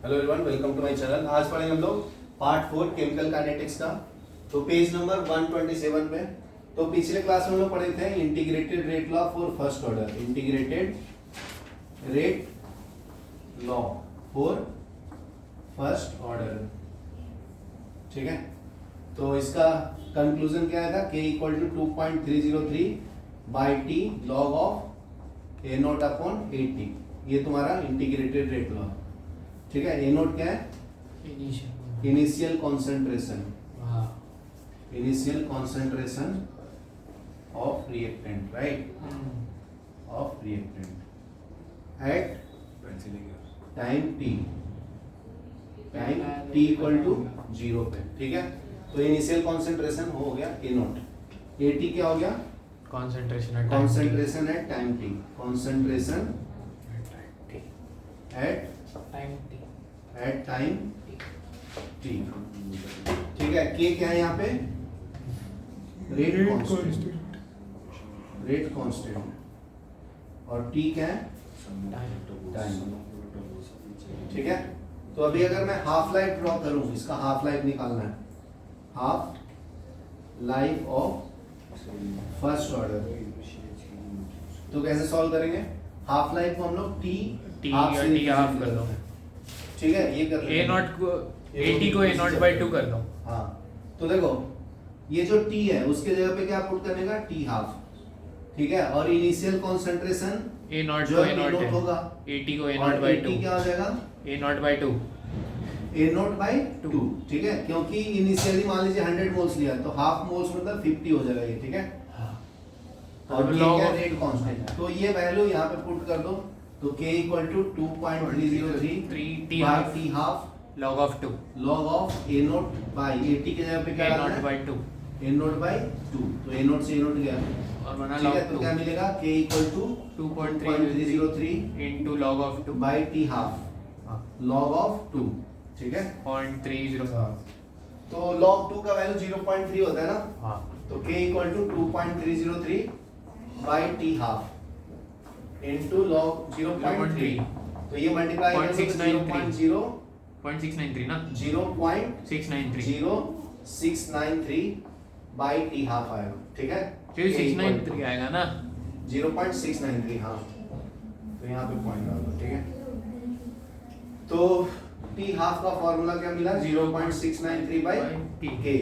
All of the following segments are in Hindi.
Hello everyone, welcome to my channel. आज पढ़ेंगे हम लोग पार्ट 4 केमिकल काइनेटिक्स का। तो पेज नंबर 127 पे। तो पिछले क्लास में हम लोग पढ़े थे integrated rate law for first order. Integrated rate law for first order, ठीक है। तो इसका कंक्लूजन क्या था? k equal to 2.303 by T log of A note upon A T. ये तुम्हारा इंटीग्रेटेड रेट लॉ, ठीक है। ए नोट क्या है? Initial concentration, initial concentration of reactant, right, of reactant at time T, time T equal to 0 पे, ठीक है। तो इनिशियल कॉन्सेंट्रेशन हो गया ए नोट। ए टी क्या हो गया? Concentration eight time T, concentration eight time T, ठीक है। के क्या है यहाँ पे? रेट कांस्टेंट, रेट कांस्टेंट, और टी क्या है? टाइम, ठीक है। तो अभी अगर मैं हाफ लाइफ ड्रॉ करूं, इसका हाफ लाइफ निकालना है, half life of first order. तो कैसे सॉल्व करेंगे? हाफ लाइफ को हम लोग टी हाफ कर दो, ठीक है। ये कर ए नॉट को एटी को ए नॉट बाई 2 कर दो। हाँ, तो देखो ये जो टी है उसके जगह पे क्या पुट करने का? टी हाफ, ठीक है। और इनिशियल कॉन्सेंट्रेशन ए नॉट जो को ए नॉट होगा, एटी को ए नॉट बाई 2 क्या हो जाएगा? A nought by 2, A nought by 2, ठीक है। क्योंकि इनिशियली मान लीजिए 100 मोल्स लिया तो हाफ मोल्स मतलब 50 हो जाएगा ये, ठीक है। और ये क्या? Rate constant. तो ये वैल्यू यहाँ पे पुट कर दो। तो k equal to 2.303 by T half log of 2, log of A naught by A T के जगह पे क्या ए डालना नॉट है? By 2 A naught by 2। तो ए नोट से ए नोट गया, और बना ठीक लॉग है। तो 2 क्या मिलेगा? k equal to 2.303 into log of 2 by T half log of 2, ठीक है। 0.30। तो log 2 का वैल्यू 0.3 होता है ना। हां, तो k equal to 2.303 by T half into log 0.3। तो ये मल्टीप्लाई कर दो तो 0.693 ना, 0.693 बाई टी हाफ आएगा, ठीक है। फिर 693 आएगा ना। 0.693, हाँ। तो यहाँ पे पॉइंट डाल दो, ठीक है। तो टी हाफ का फॉर्मूला क्या मिला? 0.693 बाई के।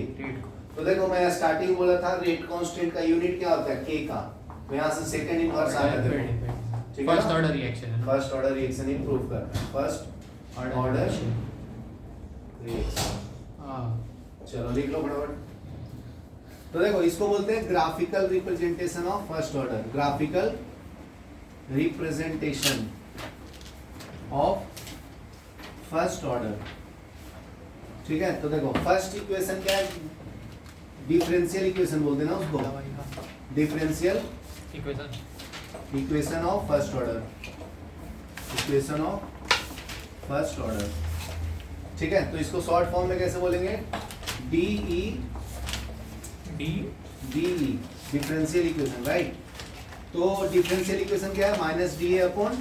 तो देखो मैं स्टार्टिंग बोला था रेट कांस्टेंट का यूनिट क्या होता है? के का। तो यहाँ से सेकंड इनवर्स आ जाता है, ठीक है। फर्स्ट ऑर्डर रिएक्शन है, फर्स्ट ऑर्डर रिएक्शन ही प्रूव करना है। फर्स्ट ऑर्डर रिएक्शन, हां। चलो लिख लो फटाफट। तो देखो इसको बोलते हैं graphical representation of first order. Graphical representation of first order, ठीक है। तो देखो फर्स्ट इक्वेशन क्या है? डिफरेंशियल इक्वेशन बोलते हैं ना उसको, differential equation of first order, equation of first order, ठीक है। तो इसको शॉर्ट फॉर्म में कैसे बोलेंगे? DE differential equation, right. तो डिफरेंशियल इक्वेशन क्या है? Minus D A upon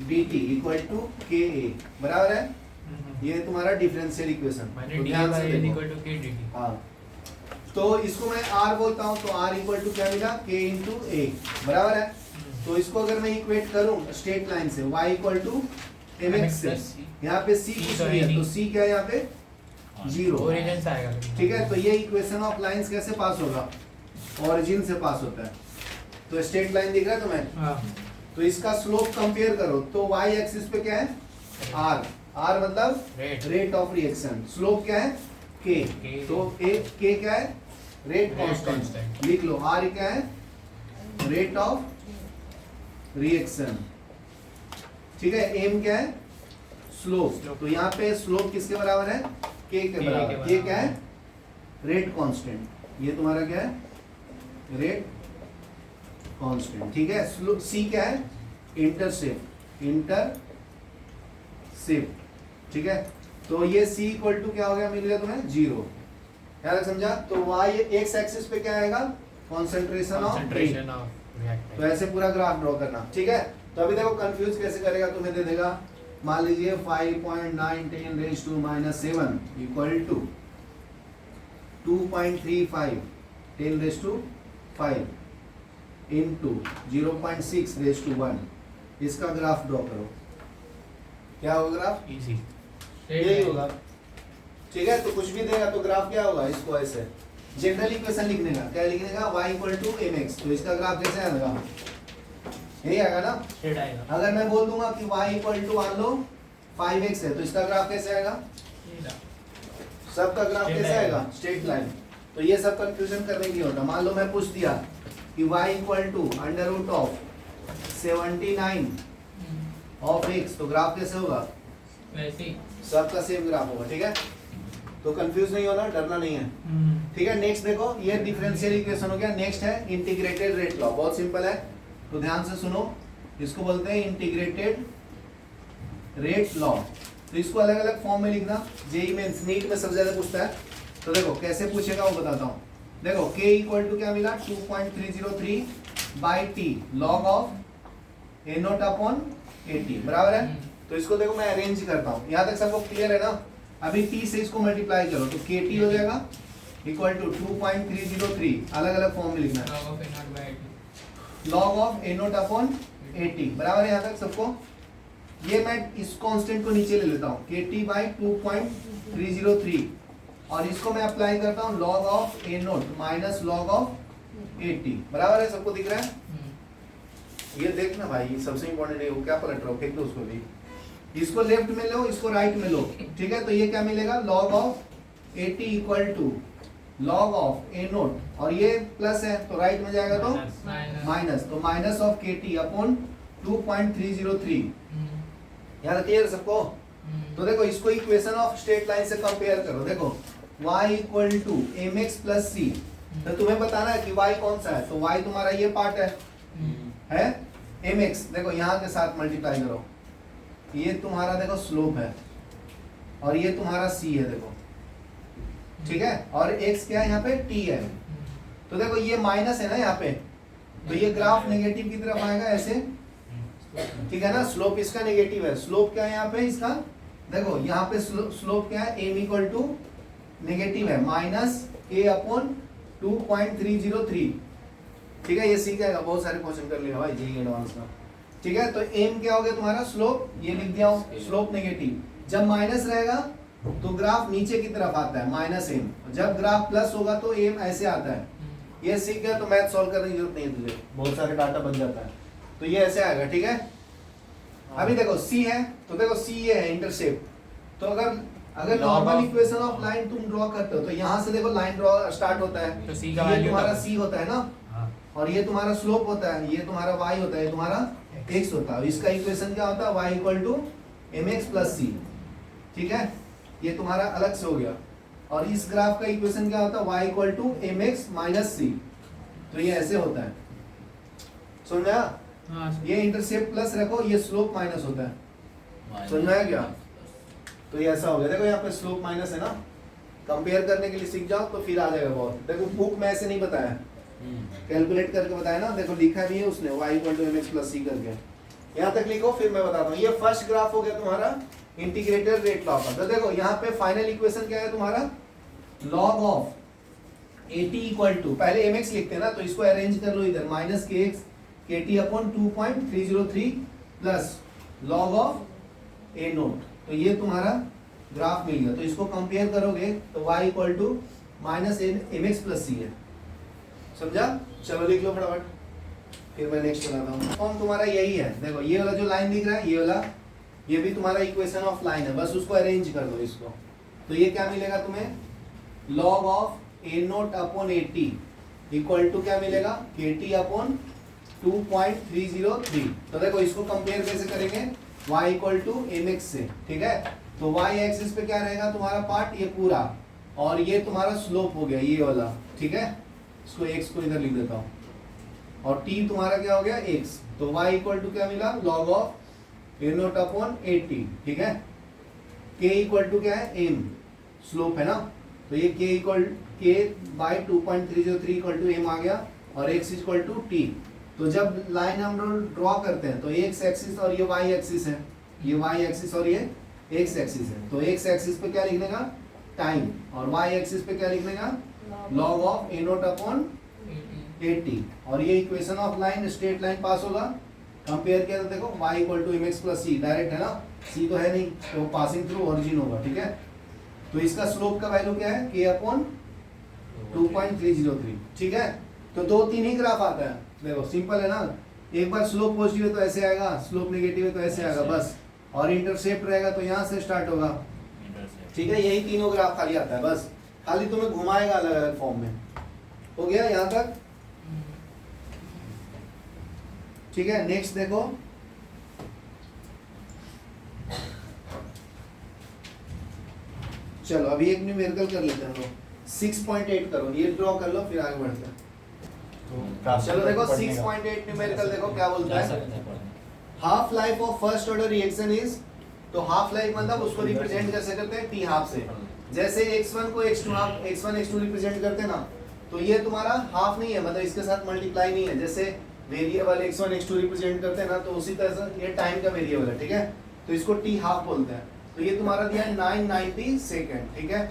D T equal to k A, बराबर है। ये तुम्हारा डिफरेंशियल इक्वेशन। तो ध्यान से देखो, हाँ। तो इसको मैं r बोलता हूँ, तो r इक्वल टू क्या मिला? k इंटू ए, बराबर है। तो इसको अगर मैं इक्वेट करूं स्ट्रेट लाइन से, y इक्वल टू mx से, यहाँ पे c कुछ नहीं है तो c क्या है यहाँ पे? 0, ओरिजिन से आएगा, ठीक है। तो ये इक्वेशन ऑफ लाइंस कैसे पास होगा? ओरिजिन से पास होता है। तो स्ट्रेट लाइन दिख रहा है तुम्हें? हां। तो इसका स्लोप कंपेयर करो तो y एक्सिस पे क्या है? r, r मतलब रेट ऑफ रिएक्शन। स्लोप क्या है? k। तो k क्या है? Rate constant. लिख लो r क्या है? रेट ऑफ रिएक्शन, ठीक है। m क्या है? स्लोप। तो यहाँ पे स्लोप किसके बराबर है? k के बराबर। k क्या है? Rate constant. ये तुम्हारा क्या है? रेट कांस्टेंट, ठीक है। c क्या है? इंटरसेप्ट, ठीक है। तो ये c इक्वल टू क्या हो गया? मिल गया तुम्हें 0, यार समझा। तो y x एक्सिस पे क्या आएगा? Concentration of reactant. तो ऐसे पूरा ग्राफ ड्रॉ करना, ठीक है। तो अभी देखो कंफ्यूज कैसे करेगा, तुम्हें दे देगा मान लीजिए 5.9 raise to minus 7 equal to 2.35 10 raise to 5 into 0.6 raise to 1, इसका ग्राफ ड्रॉ करो। क्या होगा ग्राफ? इजी यही होगा। ठीक है, तो कुछ भी देगा तो ग्राफ क्या होगा? इसको ऐसे जनरल इक्वेशन लिखने का, क्या लिखने का? y इक्वल टू mx, तो इसका ग्राफ कैसे आएगा? यही आएगा ना। स्ट्रेट आएगा। अगर मैं बोल दूंगा कि y इक्वल टू मान लो 5x है, तो इसका ग्राफ कैसे आएगा? सबका ग्राफ कैसे आएगा? Straight line. तो ये सब कंफ्यूजन करने की होता। मान लो मैं पूछ दिया कि y equal to under root of 79 of x, तो ग्राफ कैसे होगा? वैसे ही। सबका सेम ग्राफ होगा। ठीक है, तो कंफ्यूज नहीं होना, डरना नहीं है। ठीक है, नेक्स्ट देखो, ये डिफरेंशियल इक्वेशन हो गया। नेक्स्ट है इंटीग्रेटेड रेट लॉ। बहुत सिंपल है, तो ध्यान से सुनो। इसको बोलते हैं इंटीग्रेटेड रेट लॉ। तो इसको अलग अलग फॉर्म में लिखना। जेई मेंस नीट में सबसे ज्यादा पूछता है। तो देखो कैसे पूछेगा वो बताता हूँ। देखो k इक्वल टू क्या मिला? 2.303 by T log of A note upon A T, बराबर है। तो इसको देखो मैं अरेंज करता हूँ। यहाँ तक सबको क्लियर है ना? अभी t से इसको मल्टीप्लाई करो तो kt हो जाएगा इक्वल टू 2.303, अलग अलग फॉर्म में लिखना है, log of A note upon A T, बराबर है यहाँ तक सबको। ये मैं इस कांस्टेंट को नीचे ले लेता हूँ, kt बाई 2.303, और इसको मैं अप्लाई करता हूँ log of A note minus log of A T, बराबर है। सबको दिख रहा है? ये देखना भाई, सबसे इंपॉर्टेंट है। वो क्या पलट रहा हो, फेंक दो उसको भी। इसको लेफ्ट में लो, इसको राइट में लो। ठीक है, तो ये क्या मिलेगा? Log of A T equal to log of A naught, और ये प्लस है तो राइट में जाएगा तो माइनस, तो minus of K T upon 2.303। यार क्लियर सबको? तो देखो इसको इक्वेशन ऑफ स्ट्रेट लाइन से कंपेयर करो। देखो y equal to M X plus C, तो तुम्हें बताना है कि y कौन सा है। तो y तुम्हारा ये पार्ट है एम एक्स। देखो यहाँ के साथ मल्टीप्लाई करो, ये तुम्हारा देखो स्लोप है, और ये तुम्हारा c है देखो। ठीक है, और x क्या है यहाँ पे? t है। तो देखो ये माइनस है ना यहाँ पे, तो ये ग्राफ नेगेटिव की तरफ आएगा ऐसे। ठीक है ना, स्लोप इसका नेगेटिव है। स्लोप क्या है यहाँ पे इसका? देखो यहाँ पे स्लोप क्या है? m इक्वल टू नेगेटिव है माइनस k अपॉन 2.303। ठीक है, ये सीख आएगा, बहुत सारे क्वेश्चन कर लेगा भाई जेईई एडवांस का। ठीक है, तो m क्या हो गया तुम्हारा? स्लोप, ये लिख दिया हूँ, स्लोप नेगेटिव। जब माइनस रहेगा तो ग्राफ नीचे की तरफ आता है माइनस m, जब ग्राफ प्लस होगा तो m ऐसे आता है। ये सीख गया तो मैथ सॉल्व करने की जरूरत नहीं है तुझे, बहुत सारे डाटा बन जाता है। तो ये ऐसे आएगा। ठीक है, अभी देखो c है, तो देखो c ये है इंटरसेप्ट। तो अगर नॉर्मल इक्वेशन ऑफ लाइन तुम ड्रॉ करते हो तो यहाँ से देखो लाइन ड्रॉ स्टार्ट होता है, तो c ये का वैल्यू तुम्हारा c होता है ना, और ये तुम्हारा स्लोप होता है, ये तुम्हारा y होता है, ये तुम्हारा x होता है। इसका इक्वेशन क्या होता है? y equal to M X plus C. ठीक है, ये तुम्हारा अलग से हो गया। और इस ग्राफ का इक्वेशन क्या होता है? y equal to M X minus C. तो ये ऐसे होता है, समझ में आया? ये इंटरसेप्ट प्लस रखो, ये स्लोप माइनस होता है, समझ में आया क्या? तो ये ऐसा हो गया। देखो यहाँ पे स्लोप माइनस है ना, कंपेयर करने के लिए सीख जाओ तो फिर आ जाएगा बहुत। देखो बुक में ऐसे नहीं बताया, कैलकुलेट करके बताया ना। देखो लिखा भी है उसने y equal to M X plus C करके। यहाँ तक लिखो, फिर मैं बताता हूँ। ये फर्स्ट ग्राफ हो गया तुम्हारा इंटीग्रेटेड रेट लॉ का। तो देखो यहाँ पे फाइनल इक्वेशन क्या है तुम्हारा? Log of A T equal to, पहले एम एक्स लिखते हैं ना, तो इसको अरेंज कर लो इधर, माइनस के एक्स के T upon 2.303 plus log of A note. तो ये तुम्हारा ग्राफ मिल गया। तो इसको कंपेयर करोगे तो y equal to minus M X plus C है। समझा? चलो लिख लो फटाफट, फिर मैं नेक्स्ट बनाता हूँ। फॉर्म तुम्हारा यही है। देखो ये वाला जो लाइन दिख रहा है, ये वाला, ये भी तुम्हारा इक्वेशन ऑफ लाइन है, बस उसको अरेंज कर दो इसको। तो ये क्या मिलेगा तुम्हें? Log of A note upon A T equal to क्या मिलेगा? के टी अपॉन 2.303। तो देखो इसको कंपेयर कैसे करेंगे? y equal to M X से। ठीक है, तो y एक्सिस पे क्या रहेगा तुम्हारा पार्ट? ये पूरा, और ये तुम्हारा स्लोप हो गया ये वाला। ठीक है, इसको x को इधर लिख देता हूँ, और t तुम्हारा क्या हो गया? x। तो y इक्वल टू क्या मिला? Log of A note upon A T. ठीक है, k इक्वल टू क्या है? m, स्लोप है ना, तो ये k इक्वल k by 2.303 equal to m आ गया, और x इक्वल टू t। तो जब लाइन हम ड्रॉ करते हैं तो x एक्सिस और ये y एक्सिस है, ये वाई एक्सिस और ये एक्स एक्सिस है। तो एक्स एक्सिस पे क्या लिखने का, टाइम, और वाई एक्सिस पे क्या लिखने का, log of A note upon 80। और ये equation of line, straight line pass होगा। कंपेयर किया तो देखो y equal to mx plus C, direct है ना, c तो है नहीं, तो पासिंग थ्रू ओरिजिन होगा, ठीक है। तो इसका स्लोप का वैल्यू क्या है, k अपॉन 2.303, ठीक है। तो 2-3 ही ग्राफ आता है, देखो सिंपल है ना। एक बार स्लोप पॉजिटिव है तो ऐसे आएगा, स्लोप नेगेटिव है तो ऐसे आएगा बस, और इंटरसेप्ट रहेगा तो यहाँ से स्टार्ट होगा, ठीक है। यही तीनों ग्राफ खाली आता है बस, खाली तुम्हें घुमाएगा अलग अलग फॉर्म में। हो गया यहाँ तक, ठीक है। नेक्स्ट देखो, चलो अभी एक न्यूमेरिकल कर लेते हैं हम लोग। 6.8 करो, ये ड्रॉ कर लो फिर आगे बढ़ते हैं। चलो देखो 6.8 न्यूमेरिकल देखो क्या बोलता है, half life of first order reaction is, तो हाफ लाइफ मतलब उसको रिप्रेजेंट कैसे करते हैं, टी हाफ से। जैसे x1 को x2 half, x1 x2 represent करते हैं ना, तो ये तुम्हारा हाफ नहीं है, मतलब इसके साथ मल्टीप्लाई नहीं है। जैसे वेरिएबल x1 x2 रिप्रेजेंट करते हैं ना, तो उसी तरह से ये टाइम का वेरिएबल है, ठीक है। तो इसको टी हाफ बोलते हैं। तो ये तुम्हारा दिया है 990 सेकेंड, ठीक है।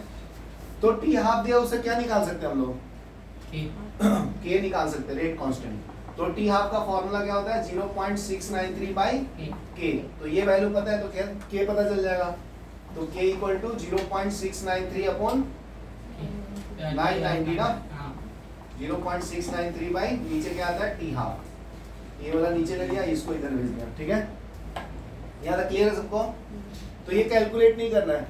तो टी हाफ दिया, उससे क्या निकाल सकते हैं हम लोग, के निकाल सकते हैं, रेट कांस्टेंट। तो टी हाफ का फॉर्मूला क्या होता है, 0.693 बाई के। तो ये वैल्यू पता है तो क्या के पता चल जाएगा। तो के इक्वल टू 0.693 अपॉन 990 ना, 0.693 बाई नीचे क्या आता है, टी हाफ। ये वाला नीचे ले लिया, इसको इधर भेज दिया, ठीक है। यहाँ तक क्लियर है सबको। तो ये कैलकुलेट नहीं करना है,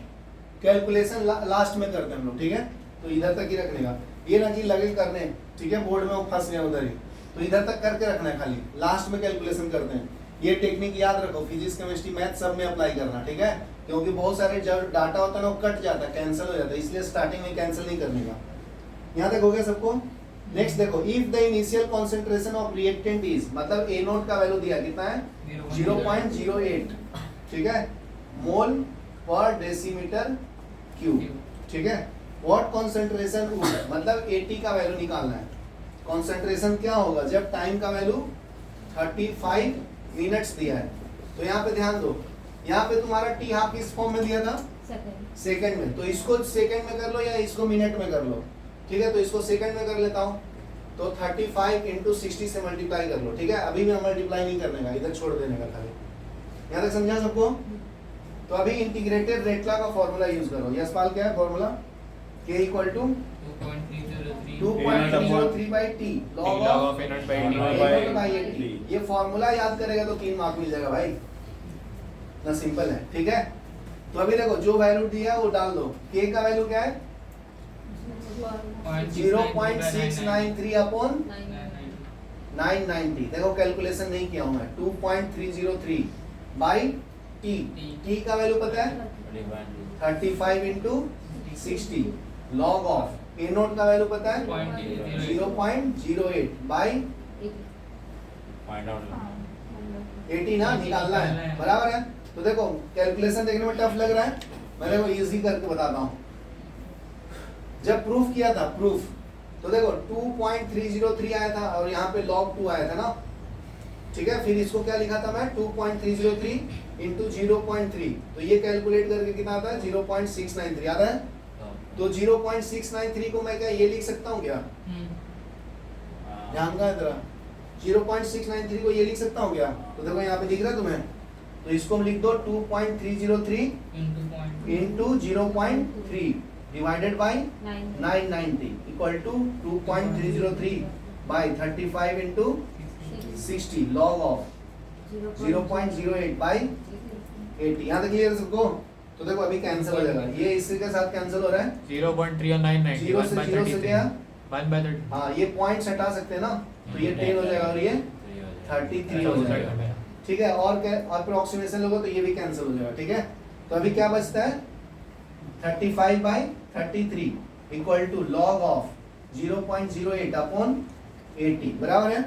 कैलकुलेशन लास्ट में करते हैं हम लोग, ठीक है। तो इधर तक ही रखने का, ये ना कि लगे करने, ठीक है, बोर्ड में वो फंस गया उधर ही। तो इधर तक करके रखना है, खाली लास्ट में कैलकुलेशन करते हैं। ये टेक्निक याद रखो, फिजिक्स केमिस्ट्री मैथ सब में अप्लाई करना, ठीक है। क्योंकि बहुत सारे जब डाटा होता है ना वो कट जाता है, कैंसिल हो जाता है, इसलिए स्टार्टिंग में कैंसिल नहीं करने का। यहाँ तक हो गया सबको। नेक्स्ट देखो, if the initial concentration of reactant is, मतलब ए नोट का वैल्यू दिया कितना है, 0.08, ठीक है, मोल पर डेसीमीटर क्यूब, ठीक है। व्हाट कॉन्सेंट्रेशन वुड, मतलब 80 का वैल्यू निकालना है। कॉन्सेंट्रेशन क्या होगा जब टाइम का वैल्यू 35 मिनट्स दिया है। तो यहाँ पे ध्यान दो, यहाँ पे तुम्हारा टी हाफ किस फॉर्म में दिया था, सेकंड में। तो इसको सेकंड में कर लो या इसको मिनट में कर लो, ठीक है। तो इसको सेकंड में कर लेता हूँ, तो 35 इंटू 60 से मल्टीप्लाई कर लो, ठीक है। अभी भी मल्टीप्लाई नहीं करने का, इधर छोड़ देने का खाली। यहाँ तक समझा सबको। तो अभी इंटीग्रेटेड रेट लॉ का फॉर्मूला यूज करो। यशपाल क्या है formula, k equal to 2.303 by T log of a0 by 80। ये फॉर्मूला याद करेगा तो 3 मार्क मिल जाएगा भाई, ना सिंपल है, ठीक है। तो अभी देखो जो वैल्यू दिया है वो डाल दो। k का वैल्यू क्या है, 0.693 अपॉन 990। देखो कैलकुलेशन नहीं किया हूं मैं, 2.303 बाई टी। टी का वैल्यू पता है 35 into 60 log of A note का वैल्यू पता है 0.08 बाई 80 ना, निकालना है, बराबर है। तो देखो कैलकुलेशन देखने में टफ लग रहा है, मैं देखो इजी करके बताता हूँ। जब प्रूफ किया था, प्रूफ, तो देखो 2.303 आया था और यहाँ पे log 2 आया था ना, ठीक है। फिर इसको क्या लिखा था मैं, 2.303 इंटू 0.3। तो ये कैलकुलेट करके कितना आता है, 0.693 आता है। तो 0.693 को मैं क्या ये लिख सकता हूँ क्या, ध्यान का तेरा, 0.693 को ये लिख सकता हूँ क्या। तो देखो यहाँ पे दिख रहा है तुम्हें, तो इसको हम लिख दो 2.303 into 0.3 divided by 990 equal to 2.303 by 35 into 60 log of 0.08 by 80। यहाँ तक क्लियर है सबको। तो देखो अभी कैंसिल हो जाएगा, ये इसी के साथ कैंसिल हो रहा है, 0.3 और 990 जीरो से जीरो से गया 1/30। हाँ, ये पॉइंट्स हटा सकते हैं ना, तो ये 10 हो जाएगा और ये 33 हो जाएगा, ठीक है। और क्या अप्रोक्सीमेशन लोगे तो ये भी कैंसिल हो जाएगा, ठीक है। तो अभी क्या बचता है, 35 by 33 equal to log of 0.08 upon 80, बराबर है।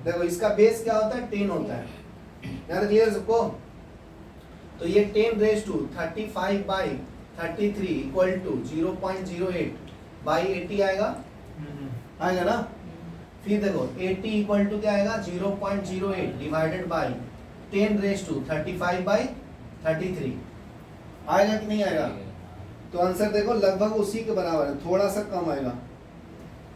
देखो इसका बेस क्या होता है, 10 होता है, यार क्लियर सबको। तो ये 10 raise to 35 by 33 equal to 0.08 by 80 आएगा, आएगा ना। फिर देखो 80 इक्वल टू क्या आएगा, 0.08 divided by 10 raise to 35 by 33 आएगा कि नहीं आएगा? तो आंसर देखो लगभग उसी के बराबर है, थोड़ा सा कम आएगा।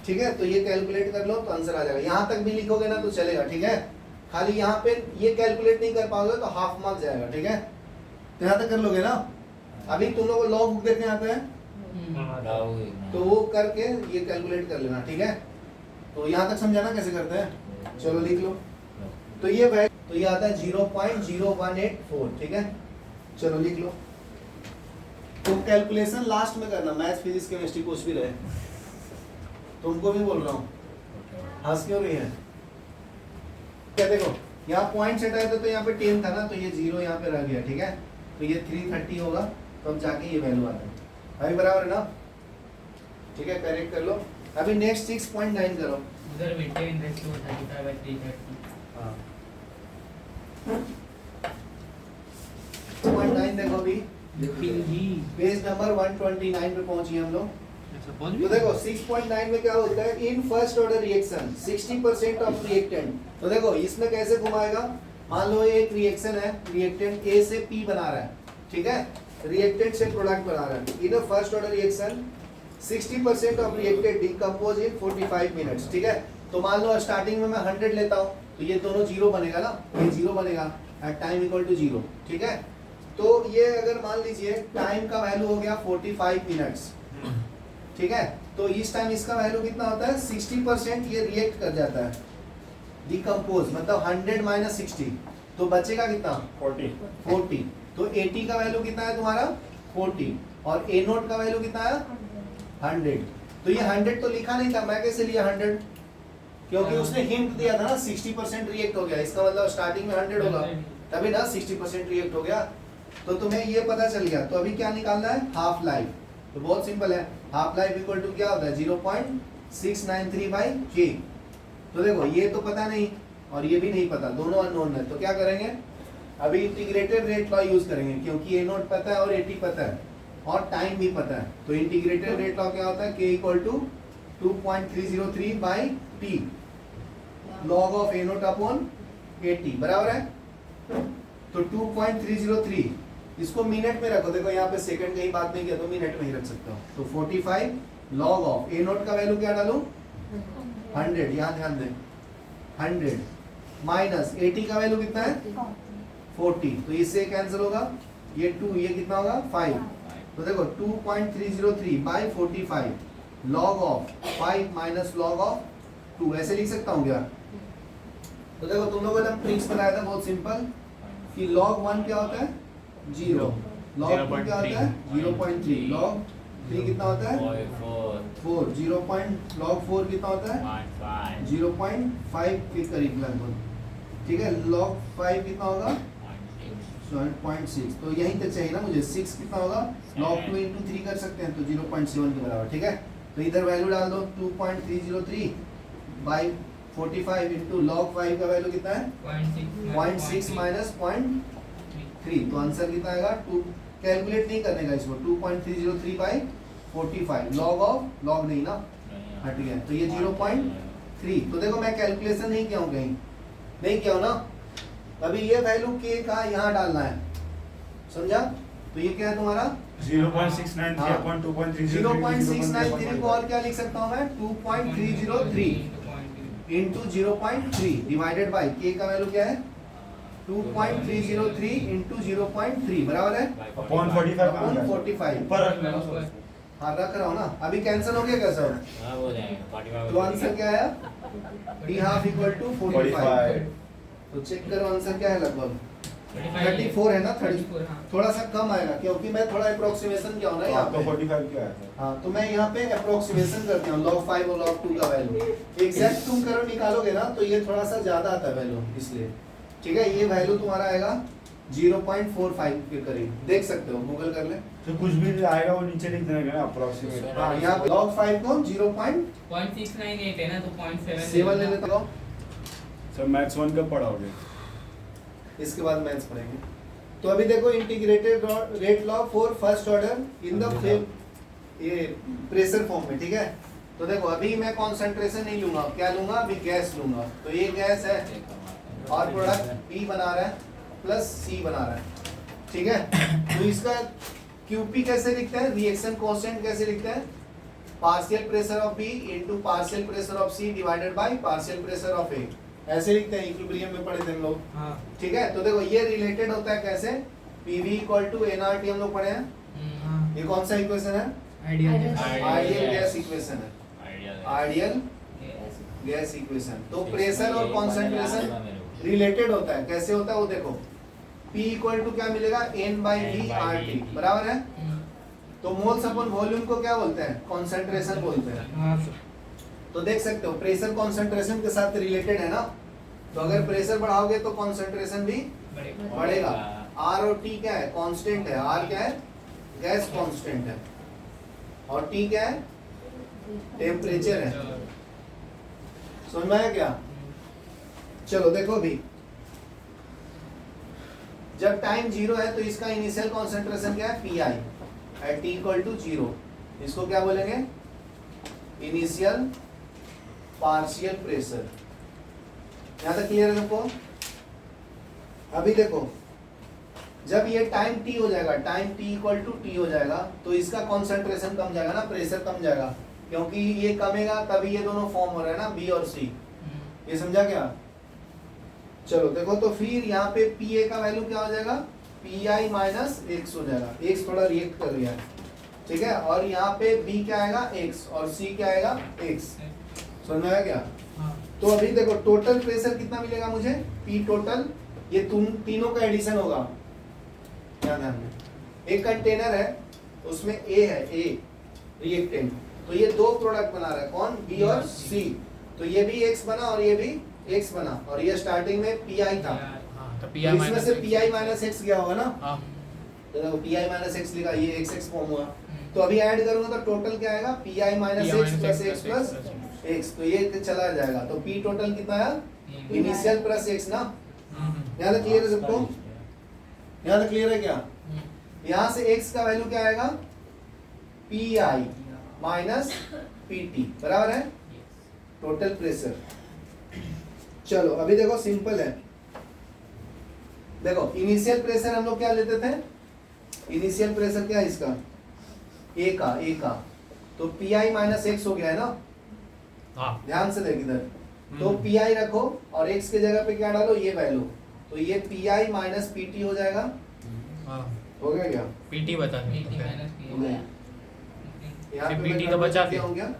ठीक है, तो ये कैलकुलेट कर लो तो आंसर आ जाएगा। यहाँ तक भी लिखोगे ना तो चलेगा, ठीक है। खाली यहाँ पे ये कैलकुलेट नहीं कर पाओगे तो हाफ मार्क जाएगा, ठीक है। तो यहाँ तक कर लोगे ना। अभी तुम लोग लॉग बुक देखने आते हैं तो वो करके ये कैलकुलेट कर लेना, ठीक है। तो यहाँ तक समझाना कैसे करते हैं, चलो लिख लो। तो ये आता है 0.0184, ठीक है। चलो लिख लो। तो कैलकुलेशन लास्ट में करना, मैथ्स फिजिक्स केमिस्ट्री कुछ भी रहे। तुमको भी बोल रहा हूँ, हंस क्यों रही है? क्या देखो यहाँ पॉइंट सेट आया था तो यहाँ पे 10 था ना, तो ये 0 यहाँ पे रह गया, ठीक है। तो ये 330 होगा, तो अब जाके ये वैल्यू आता है। अभी बराबर है ना, ठीक है, करेक्ट कर लो। अभी नेक्स्ट 6.9 करो। उधर भी 10⁻35/330। हाँ 6.9 देखो अभी पेज नंबर 129 पे पहुंचे हम लोग। तो देखो 6.9 में क्या होता है, in first order reaction 60% of reactant. तो देखो इसमें कैसे घुमाएगा, मान लो ये एक रिएक्शन है, रिएक्टेंट ए से पी बना रहा है, ठीक है, रिएक्टेंट से प्रोडक्ट बना रहा है। In first order reaction 60% of reactant decompose in 45 minutes, ठीक है। तो मान लो स्टार्टिंग में मैं 100 लेता हूँ तो ये दोनों जीरो बनेगा ना, ये जीरो बनेगा एट टाइम इक्वल टू 0, ठीक है। तो ये अगर मान लीजिए टाइम का वैल्यू हो गया 45 मिनट्स, ठीक है। तो इस टाइम इसका वैल्यू कितना होता है, 60% ये रिएक्ट कर जाता है, डिकम्पोज, मतलब 100 माइनस 60, तो बचेगा कितना 40। तो 80 का वैल्यू कितना है तुम्हारा 40, और ए नोट का वैल्यू कितना है 100। तो ये 100 तो लिखा नहीं था, मैं कैसे लिया 100, क्योंकि उसने हिंट दिया था ना 60% रिएक्ट हो गया, इसका मतलब स्टार्टिंग में 100 होगा, तभी ना 60% रिएक्ट हो गया। तो तुम्हें ये पता चल गया। तो अभी क्या निकालना है, हाफ लाइफ। तो बहुत सिंपल है, हाफ लाइफ इक्वल टू क्या होता है 0.693/k। तो देखो ये तो पता नहीं और ये भी नहीं पता, दोनों अननोन है। तो क्या करेंगे, अभी इंटीग्रेटेड रेट लॉ यूज करेंगे, क्योंकि ए नोट पता है और 80 पता है और टाइम भी पता है। तो इंटीग्रेटेड रेट लॉ क्या होता है, k equal to 2.303/t log of A note upon 80 बराबर है। तो 2.303 इसको मिनट में रखो, देखो यहाँ पे सेकंड कहीं बात नहीं किया तो मिनट में ही रख सकता हूँ। तो 45 log ऑफ ए नोट का वैल्यू क्या डालूं 100, यहाँ ध्यान दें 100 माइनस 80 का वैल्यू कितना है 40, तो इससे कैंसिल होगा, ये 2, ये कितना होगा 5। तो देखो 2.303/45 log of 5 minus log of 2, ऐसे लिख सकता हूँ क्या? तो देखो तुम लोगों ने ट्रिक्स बनाया था बहुत सिंपल कि log 1 क्या होता है 0, log 2 क्या होता है 0.3, log 3 कितना होता है 4, log 4 कितना होता है 0.5 के करीब लगभग, ठीक है। log 5 कितना होगा 0.6, तो यहीं तक चाहिए ना मुझे। 6 कितना होगा, log 2 into 3 कर सकते हैं, तो 0.7 के बराबर, ठीक है। तो इधर वैल्यू डाल दो 2.303/45 इंटू log 5 का वैल्यू कितना है 0.6 माइनस 0.3, तो आंसर कितना आएगा 2। कैलकुलेट नहीं करने का इसको, 2.303/45 log ऑफ, log नहीं ना, हट गया, तो ये 0.3। तो देखो मैं कैलकुलेशन नहीं किया हूँ, कहीं नहीं किया हूँ ना। अभी ये वैल्यू के का यहाँ डालना है, समझा? तो ये क्या है तुम्हारा 0.693 को और क्या लिख सकता हूँ मैं 2.303 इंटू 0.3 डिवाइडेड बाई के का वैल्यू क्या है 2.303 इंटू 0.3 बराबर है अपॉन 45 ऊपर रखना है। हाँ रख रहा हूँ ना। अभी कैंसिल हो गया क्या सब? तो आंसर क्या आया d हाफ इक्वल टू 45। तो चेक करो आंसर क्या है, लगभग 34 है ना, 34 थोड़ा सा कम आएगा क्योंकि मैं थोड़ा अप्रोक्सीमेशन किया हूं ना यहाँ पे। 45 क्या है? हाँ तो मैं यहाँ पे अप्रोक्सीमेशन करती हूँ log 5 और log 2 का वैल्यू। एग्जैक्ट तुम करो निकालोगे ना तो ये थोड़ा सा ज्यादा आता है वैल्यू, इसलिए ठीक है। ये वैल्यू तुम्हारा आएगा 0.45 के करीब, देख सकते हो, गूगल कर ले। तो कुछ भी आएगा वो नीचे लिख देंगे ना अप्रोक्सीमेट। हाँ यहाँ पे log 5 को 0.698 है ना, तो 0.7 ले लेता हूँ। सर मैथ्स 1 कब पढ़ाओगे? इसके बाद मैथ्स पढ़ेंगे। तो अभी देखो integrated rate law for first order in the ये प्रेशर फॉर्म में, ठीक है। तो देखो अभी मैं कंसंट्रेशन नहीं लूंगा, क्या लूंगा अभी गैस लूंगा। तो ये गैस है और प्रोडक्ट B बना रहा है प्लस C बना रहा है, ठीक है। तो इसका QP कैसे लिखते हैं, रिएक्शन कांस्टेंट कैसे लिखते हैं, partial pressure of B into partial pressure of C divided by partial pressure of A, ऐसे लिखते हैं, इक्विलिब्रियम में पढ़े थे हम लोग। हाँ। ठीक है, तो देखो ये रिलेटेड होता है कैसे, PV इक्वल टू nRT हम लोग पढ़े हैं। हाँ। ये कौन सा इक्वेशन है, आइडियल आइडियल गैस इक्वेशन है, आइडियल गैस इक्वेशन। तो प्रेशर और कॉन्सेंट्रेशन रिलेटेड होता है, कैसे होता है वो देखो, P इक्वल टू क्या मिलेगा, N/V/RT बराबर है। तो मोल्स अपन वॉल्यूम को क्या बोलते हैं, कॉन्सेंट्रेशन बोलते हैं। हाँ। तो देख सकते हो प्रेशर कॉन्सेंट्रेशन के साथ रिलेटेड है ना, तो अगर प्रेशर बढ़ाओगे तो कॉन्सेंट्रेशन भी बढ़ेगा। R और T क्या है, कांस्टेंट है। R क्या है, गैस कांस्टेंट है, और T क्या है, टेम्परेचर है। समझ में आया क्या? चलो देखो भी, जब टाइम 0 है तो इसका इनिशियल कॉन्सेंट्रेशन क्या है, PI at T equal to 0। इसको क्या बोलेंगे, इनिशियल पार्शियल प्रेशर। यहां तक क्लियर है तुमको? अभी देखो, जब ये टाइम T हो जाएगा, time T equal to T हो जाएगा, तो इसका कॉन्सेंट्रेशन कम जाएगा ना, प्रेशर कम जाएगा, क्योंकि ये कमेगा तभी ये दोनों फॉर्म हो रहा है ना, B और C। ये समझा क्या? चलो देखो, तो फिर यहाँ पे PA का वैल्यू क्या हो जाएगा, PI माइनस X हो जाएगा। X थोड़ा रिएक्ट कर रहा है, ठीक है, और यहाँ पे B क्या आएगा, X, और C क्या आएगा, X। समझ में आया क्या? हाँ। तो अभी देखो टोटल प्रेशर कितना मिलेगा मुझे, P टोटल, ये तीनों का एडिशन होगा। ध्यान में, एक कंटेनर है, उसमें A है, A रिएक्टेंट, तो ये दो प्रोडक्ट बना रहा है, कौन, B और C। तो ये भी X बना और ये भी X बना, और ये स्टार्टिंग में PI था, तो तो इसमें से PI माइनस X गया होगा ना, हाँ। तो देखो PI माइनस X लिखा, ये XX फॉर्म हुआ। तो अभी ऐड करूंगा तो टोटल क्या आएगा, PI minus X plus X plus X, तो ये चला जाएगा। तो P टोटल कितना आया, इनिशियल प्लस X ना। यहाँ तक क्लियर है सबको? यहाँ तक क्लियर है क्या? यहाँ से X का वैल्यू क्या आएगा, PI माइनस PT बराबर है टोटल प्रेशर। चलो अभी देखो सिंपल है, देखो इनिशियल प्रेशर हम लोग क्या लेते थे, इनिशियल प्रेशर क्या है इसका, A का, तो PI माइनस X हो गया है ना। हाँ। ध्यान से देख इधर, तो PI रखो और X के जगह पे क्या डालो, ये वैल्यू, तो ये PI माइनस PT हो जाएगा। हाँ। हो गया क्या? PT बता दो। हो गया। यहाँ पे PT मैं तो बचा क्या हो गया,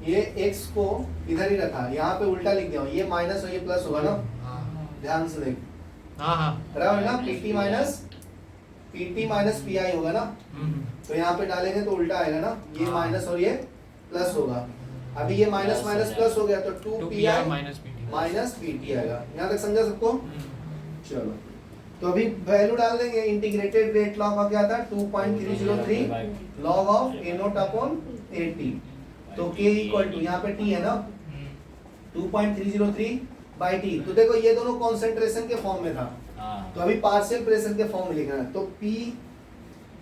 ये X को इधर ही रखा, यहाँ पे उल्टा लिख दिया, ये माइनस और ये प्लस होगा ना। हाँ। ध्यान से देख, हाँ। बराबर ना, PT माइनस PI होगा ना, तो यहाँ पे डालेंगे तो उल्टा आएगा ना, ये हाँ। माइनस और ये प्लस होगा। अभी ये माइनस माइनस प्लस हो गया, तो 2PI माइनस PT आएगा। यहाँ तक समझा सबको? चलो, तो अभी वैल्यू डाल देंगे, इंटीग्रेटेड रेट लॉ का क्या था, 2.303 log of A0 upon AT। तो K इक्वल टू, यहाँ पे T है ना, 2.303 बाई T। तो देखो ये दोनों कॉन्सेंट्रेशन के फॉर्म में था, तो अभी पार्शियल प्रेशर के फॉर्म में लिखना है। तो P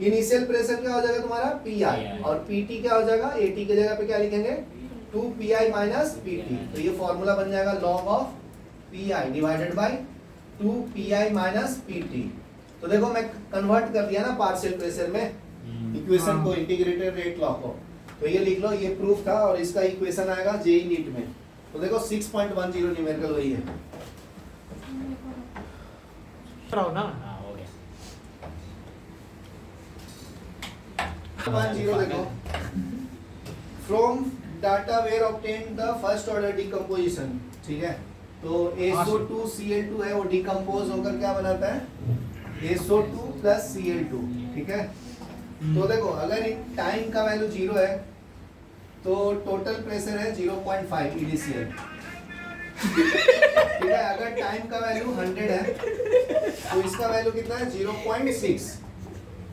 इनिशियल प्रेशर क्या हो जाएगा तुम्हारा, PI, और PT क्या हो जाएगा, AT के जगह पे क्या लिखेंगे, 2PI माइनस PT। तो ये फॉर्मूला बन जाएगा log of PI divided by 2PI minus PT। तो देखो मैं कन्वर्ट कर दिया ना पार्शियल प्रेशर में इक्वेशन को, इंटीग्रेटेड रेट लॉ को। तो ये लिख लो, ये प्रूफ था, और इसका इक्वेशन आएगा जेई नीट में। तो देखो 6.10 न्यूमेरिकल वही है। ना। 10 देखो, from data where obtain the first order decomposition. ठीक है, तो SO2 Cl2 है, वो डिकम्पोज होकर क्या बनाता है, SO2 प्लस Cl2। ठीक है, तो देखो अगर टाइम का वैल्यू 0 है तो टोटल प्रेशर है 0.5 इनिशियल। ठीक है, अगर टाइम का वैल्यू 100 है तो इसका वैल्यू कितना है, 0.6।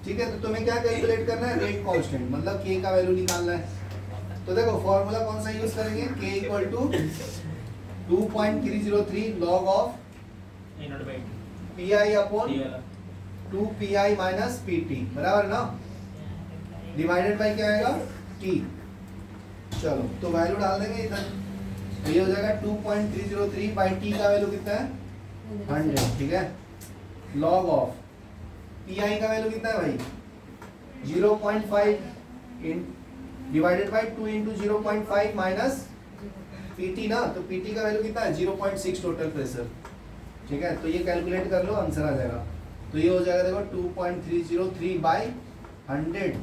ठीक है, तो तुम्हें क्या कैलकुलेट करना है, रेट कांस्टेंट, मतलब K का वैल्यू निकालना है। तो देखो फॉर्मूला कौन सा यूज करेंगे, K equal to 2.303 log of PI upon 2PI minus PT बराबर ना, डिवाइडेड बाय क्या आएगा, T। चलो तो वैल्यू डाल देंगे इधर, तो ये हो जाएगा 2.303 बाई T का वैल्यू कितना है, 100। ठीक है, लॉग ऑफ पी आई का वैल्यू कितना है भाई 0.5 divided bye 2 into 0.5 minus PT ना, तो पीटी का वैल्यू कितना है 0.6 टोटल प्रेशर। ठीक है, तो ये कैलकुलेट कर लो, आंसर आ जाएगा। तो ये हो जाएगा देखो 2.303 by 100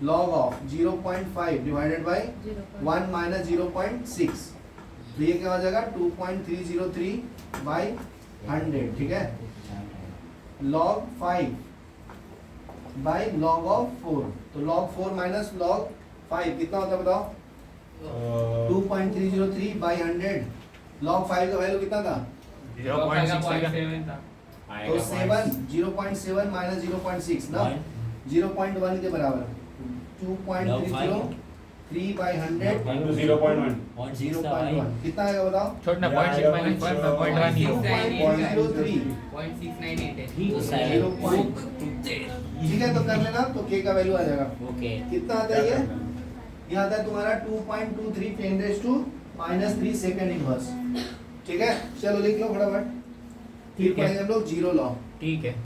log of 0.5 divided by 1 minus 0.6, तो ये क्या हो जाएगा 2.303 बाय 100। ठीक है, log 5 बाय log ऑफ 4, तो log 4 माइनस log 5 कितना होता है बताओ 2.303 बाय 100, log 5 का वैल्यू कितना था 0.6 तो 0.7 माइनस 0.6 ना 0.1 के बराबर 2.303 बाय 100 into 0.1 0.1 कितना आएगा बताओ छोड़ना 0.6 माइनस 0.1 ही हो 0.03 ठीक है, तो कर लेना, तो k का वैल्यू आ जाएगा कितना आता है ये आता है तुम्हारा 2.23 10⁻³ सेकंड इनवर्स। ठीक है, चलो लिख लो फटाफट, फिर पढ़ेंगे हम लोग जीरो लॉ। ठीक है।